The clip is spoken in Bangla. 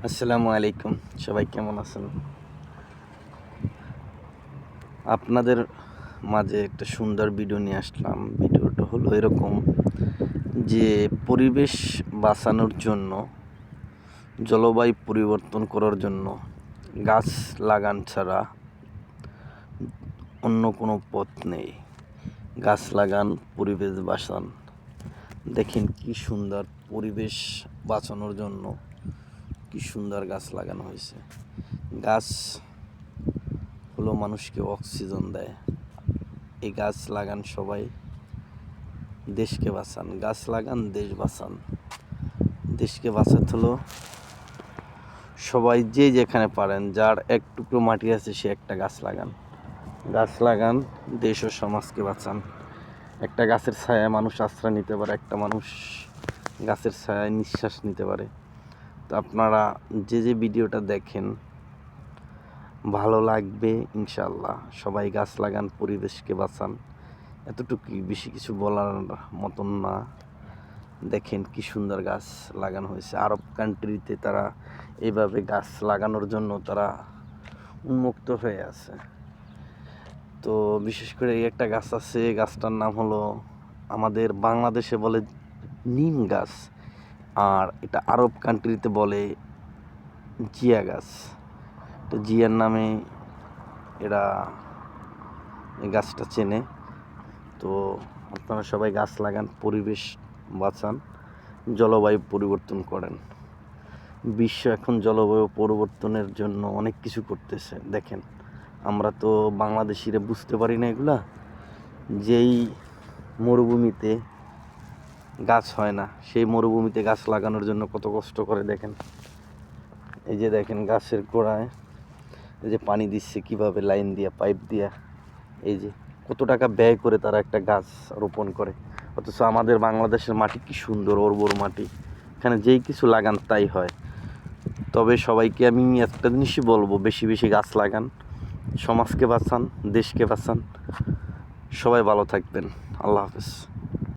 আসসালামু আলাইকুম। সবাই কেমন আছেন? আপনাদের মাঝে একটা সুন্দর ভিডিও নিয়ে আসলাম। ভিডিওটা হলো এরকম যে পরিবেশ বাঁচানোর জন্য, জলবায়ু পরিবর্তন করার জন্য গাছ লাগান ছাড়া অন্য কোনো পথ নেই। গাছ লাগান, পরিবেশ বাঁচান। দেখেন কি সুন্দর পরিবেশ বাঁচানোর জন্য কি সুন্দর গাছ লাগানো হয়েছে। গাছ হলো মানুষকে অক্সিজেন দেয়। এই গাছ লাগান সবাই, দেশকে বাঁচান। গাছ লাগান, দেশ বাঁচান। দেশকে বাঁচাতে হলো সবাই যে যেখানে পারেন, যার এক টুকরো মাটি আছে সে একটা গাছ লাগান। গাছ লাগান, দেশ ও সমাজকে বাঁচান। একটা গাছের ছায়ায় মানুষ আশ্রয় নিতে পারে, একটা মানুষ গাছের ছায়ায় নিঃশ্বাস নিতে পারে। তো আপনারা যে ভিডিওটা দেখেন ভালো লাগবে ইনশাআল্লাহ। সবাই গাছ লাগান, পরিবেশকে বাঁচান। এতটুকুই, বেশি কিছু বলার মতন না। দেখেন কি সুন্দর গাছ লাগানো হয়েছে। আরব কান্ট্রিতে তারা এইভাবে গাছ লাগানোর জন্য তারা উন্মুক্ত হয়ে আছে। তো বিশেষ করে এই একটা গাছ আছে, গাছটার নাম হলো, আমাদের বাংলাদেশে বলে নিম গাছ, আর এটা আরব কান্ট্রিতে বলে জিয়া গাছ। তো জিয়ার নামে এরা এই গাছটা চেনে। তো আপনারা সবাই গাছ লাগান, পরিবেশ বাঁচান, জলবায়ু পরিবর্তন করেন। বিশ্ব এখন জলবায়ু পরিবর্তনের জন্য অনেক কিছু করতেছে। দেখেন, আমরা তো বাংলাদেশিরা বুঝতে পারি না এগুলা। যেই মরুভূমিতে গাছ হয় না, সেই মরুভূমিতে গাছ লাগানোর জন্য কত কষ্ট করে দেখেন। এই যে দেখেন গাছের গোড়ায় এই যে পানি দিচ্ছে কিভাবে, লাইন দিয়া, পাইপ দিয়া। এই যে কত টাকা ব্যয় করে তারা একটা গাছ রোপণ করে। অথচ আমাদের বাংলাদেশের মাটি কি সুন্দর, উর্বর মাটি, এখানে যেই কিছু লাগান তাই হয়। তবে সবাইকে আমি একটা জিনিসই বলবো, বেশি বেশি গাছ লাগান, সমাজকে বাঁচান, দেশকে বাঁচান। সবাই ভালো থাকবেন। আল্লাহ হাফেজ।